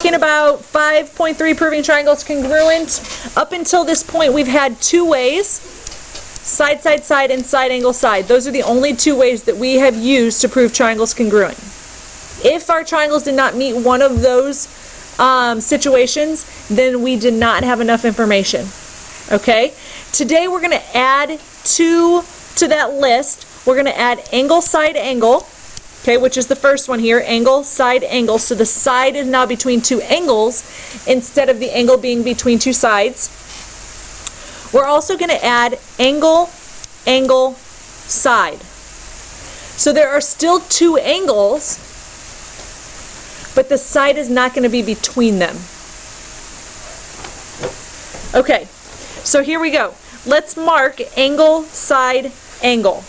talking about 5.3 proving triangles congruent. Up until this point, we've had two ways: side, side, side, and side angle, side. Those are the only two ways that we have used to prove triangles congruent. If our triangles did not meet one of those situations, then we did not have enough information. Okay? Today we're going to add to that list. We're going to add angle, side, angle. Okay, which is the first one here, angle, side, angle. So the side is now between two angles instead of the angle being between two sides. We're also going to add angle, angle, side. So there are still two angles, but the side is not going to be between them. Okay, so here we go. Let's mark angle, side, angle.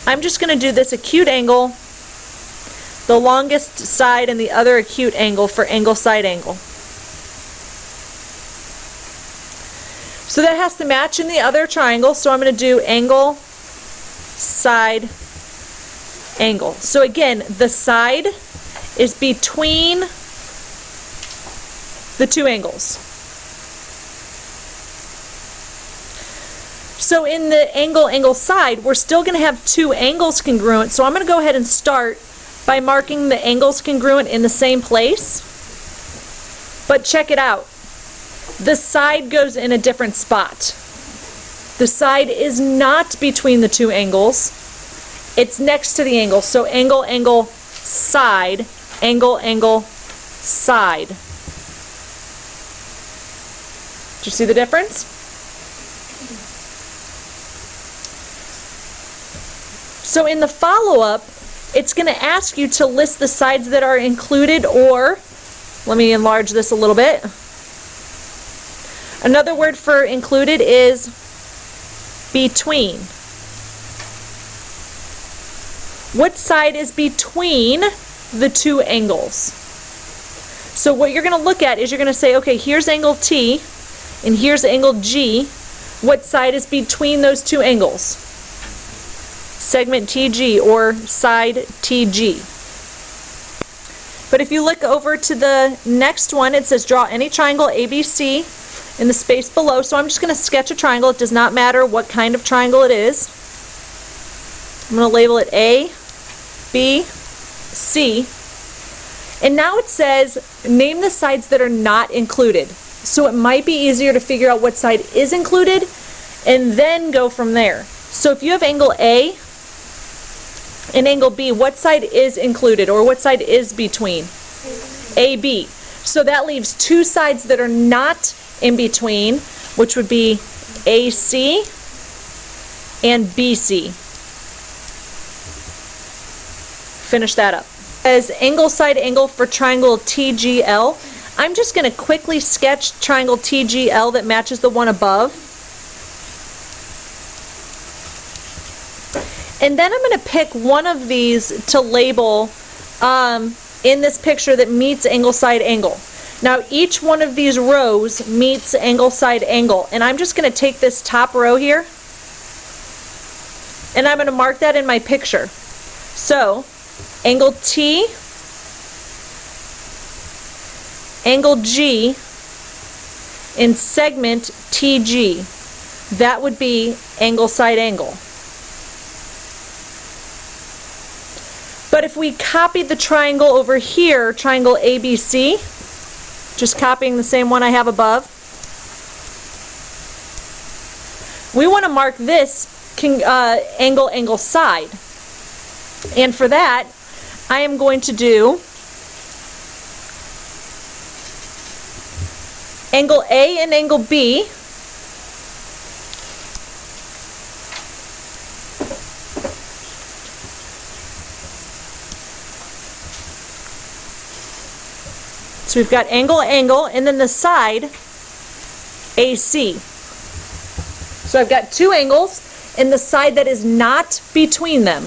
I'm just going to do this acute angle, the longest side, and the other acute angle for angle, side, angle. So that has to match in the other triangle, so I'm going to do angle, side, angle. So again, the side is between the two angles. So in the angle, angle, side, we're still going to have two angles congruent, so I'm going to go ahead and start by marking the angles congruent in the same place. But check it out. The side goes in a different spot. The side is not between the two angles. It's next to the angle. So angle, angle, side, angle, angle, side. Did you see the difference? So in the follow-up, it's going to ask you to list the sides that are included, or, let me enlarge this a little bit. Another word for included is between. What side is between the two angles? So what you're going to look at is you're going to say, okay, here's angle T and here's angle G. What side is between those two angles? Segment TG or side TG. But if you look over to the next one, it says draw any triangle ABC in the space below. So I'm just going to sketch a triangle. It does not matter what kind of triangle it is. I'm going to label it A, B, C. And now it says name the sides that are not included. So it might be easier to figure out what side is included and then go from there. So if you have angle A and angle B, what side is included, or what side is between? AB. So that leaves two sides that are not in between, which would be AC and BC. Finish that up. As angle, side, angle for triangle TGL, I'm just going to quickly sketch triangle TGL that matches the one above. And then I'm going to pick one of these to label in this picture that meets angle, side, angle. Now each one of these rows meets angle, side, angle. And I'm just going to take this top row here and I'm going to mark that in my picture. So angle T, angle G, in segment TG. That would be angle, side, angle. But if we copied the triangle over here, triangle ABC, just copying the same one I have above, we want to mark this angle, angle, side. And for that, I am going to do angle A and angle B. So we've got angle, angle, and then the side, AC. So I've got two angles and the side that is not between them.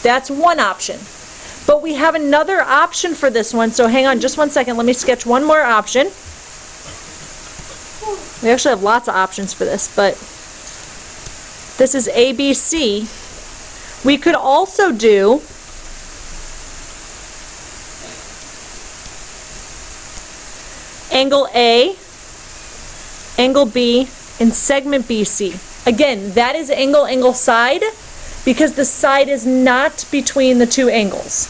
That's one option. But we have another option for this one, so hang on just one second. Let me sketch one more option. We actually have lots of options for this, but this is ABC. We could also do angle A, angle B, and segment BC. Again, that is angle side because the side is not between the two angles.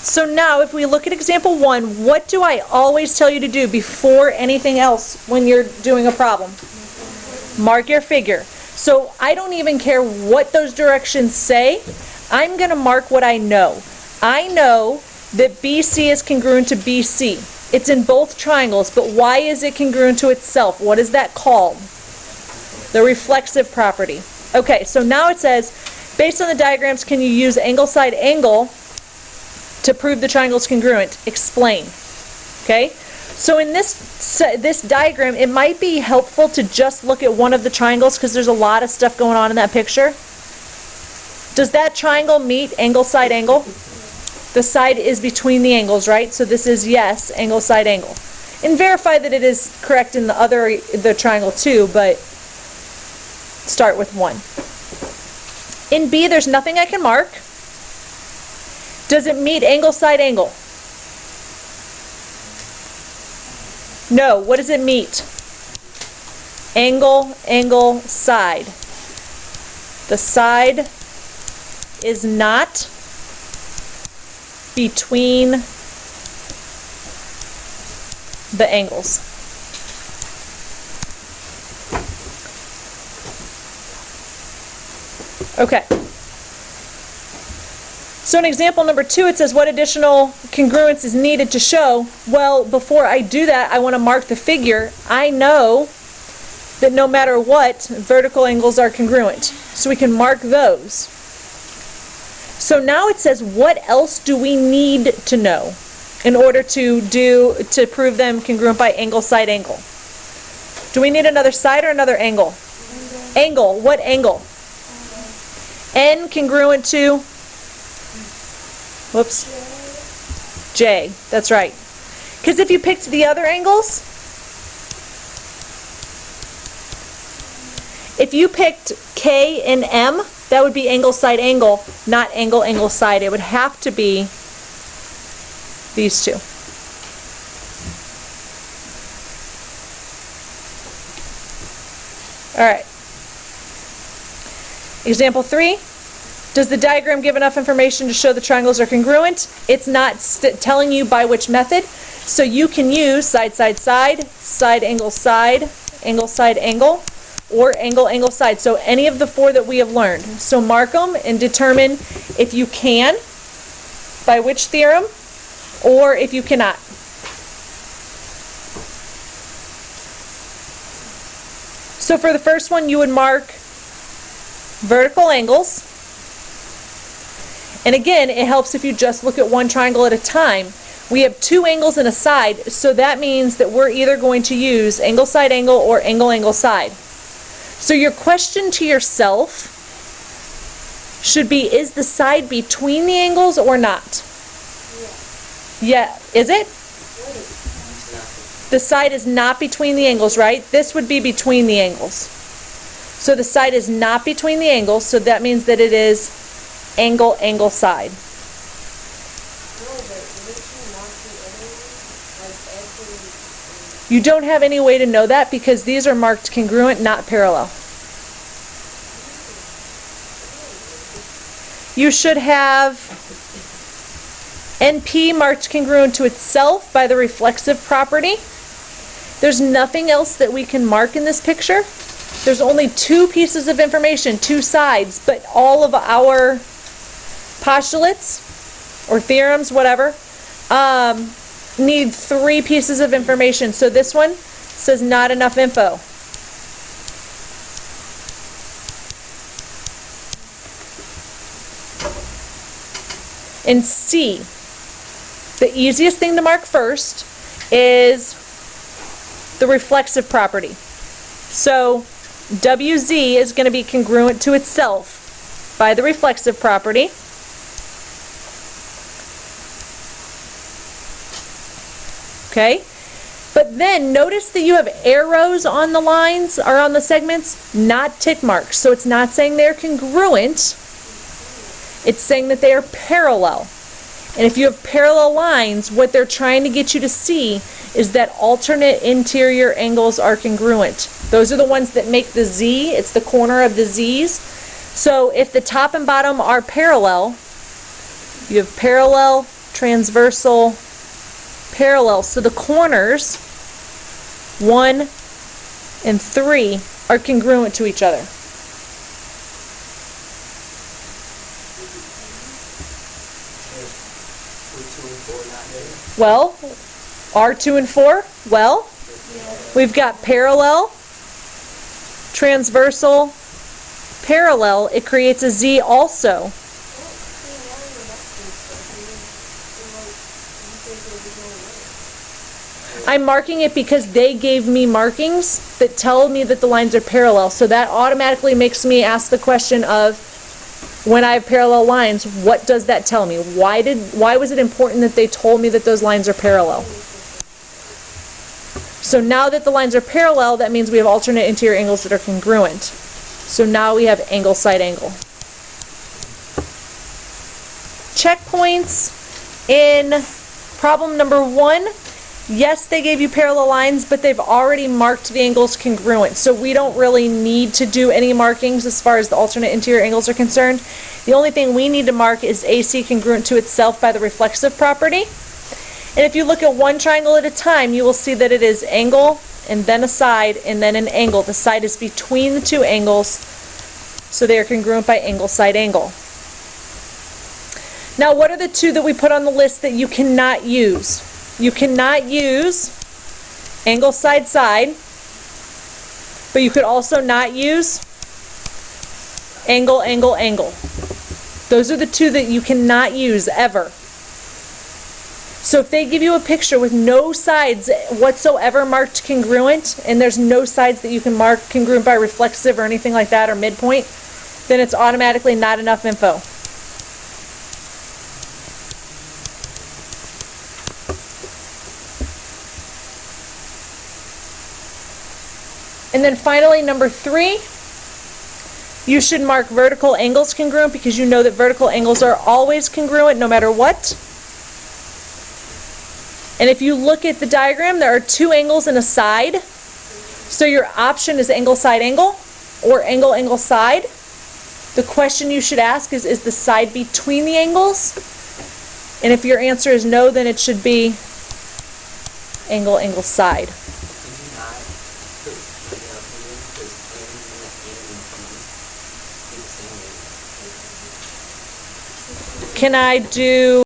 So now if we look at example 1, what do I always tell you to do before anything else when you're doing a problem? Mark your figure. So I don't even care what those directions say. I'm going to mark what I know. I know that BC is congruent to BC. It's in both triangles, but why is it congruent to itself? What is that called? The reflexive property. Okay, so now it says, based on the diagrams, can you use angle side angle to prove the triangle is congruent? Explain. Okay? So in this diagram, it might be helpful to just look at one of the triangles because there's a lot of stuff going on in that picture. Does that triangle meet angle side angle? The side is between the angles, right? So this is yes, angle side angle. And verify that it is correct in the triangle too, but start with 1. In B, there's nothing I can mark. Does it meet angle side angle? No. What does it meet? Angle, side. The side is not between the angles. Okay. So in example number 2, it says what additional congruence is needed to show? Well, before I do that, I want to mark the figure. I know that no matter what, vertical angles are congruent. So we can mark those. So now it says what else do we need to know in order to prove them congruent by angle side angle? Do we need another side or another angle? Angle. What angle? N congruent to? Whoops. J. That's right. Because if you picked the other angles, if you picked K and M, that would be angle side angle, not angle side. It would have to be these two. All right. Example 3. Does the diagram give enough information to show the triangles are congruent? It's not telling you by which method, so you can use side, side, side, side, angle, side, angle, or angle, side. So any of the 4 that we have learned. So mark them and determine if you can, by which theorem, or if you cannot. So for the first one, you would mark vertical angles. And again, it helps if you just look at one triangle at a time. We have 2 angles and a side, so that means that we're either going to use angle side angle or angle side. So your question to yourself should be, is the side between the angles or not? Yeah. Is it? The side is not between the angles, right? This would be between the angles. So the side is not between the angles, so that means that it is angle side. You don't have any way to know that because these are marked congruent, not parallel. You should have NP marked congruent to itself by the reflexive property. There's nothing else that we can mark in this picture. There's only 2 pieces of information, 2 sides, but all of our postulates or theorems, whatever, need 3 pieces of information. So this one says not enough info. In C, the easiest thing to mark first is the reflexive property. So WZ is going to be congruent to itself by the reflexive property. Okay? But then notice that you have arrows on the lines or on the segments, not tick marks. So it's not saying they're congruent. It's saying that they are parallel. And if you have parallel lines, what they're trying to get you to see is that alternate interior angles are congruent. Those are the ones that make the Z. It's the corner of the Z's. So if the top and bottom are parallel, you have parallel, transversal, parallel. So the corners 1 and 3 are congruent to each other. Well, R2 and 4, well, we've got parallel, transversal, parallel. It creates a Z also. I'm marking it because they gave me markings that tell me that the lines are parallel. So that automatically makes me ask the question of, when I have parallel lines, what does that tell me? Why was it important that they told me that those lines are parallel? So now that the lines are parallel, that means we have alternate interior angles that are congruent. So now we have angle, side angle. Checkpoints in problem number 1. Yes, they gave you parallel lines, but they've already marked the angles congruent. So we don't really need to do any markings as far as the alternate interior angles are concerned. The only thing we need to mark is AC congruent to itself by the reflexive property. And if you look at one triangle at a time, you will see that it is angle, and then a side, and then an angle. The side is between the two angles, so they are congruent by angle, side, angle. Now, what are the two that we put on the list that you cannot use? You cannot use angle, side, side, but you could also not use angle, angle, angle. Those are the two that you cannot use ever. So if they give you a picture with no sides whatsoever marked congruent, and there's no sides that you can mark congruent by reflexive or anything like that, or midpoint, then it's automatically not enough info. And then finally, number 3, you should mark vertical angles congruent, because you know that vertical angles are always congruent no matter what. And if you look at the diagram, there are 2 angles and a side. So your option is angle, side, angle, or angle, angle, side. The question you should ask is the side between the angles? And if your answer is no, then it should be angle, angle, side. Can I do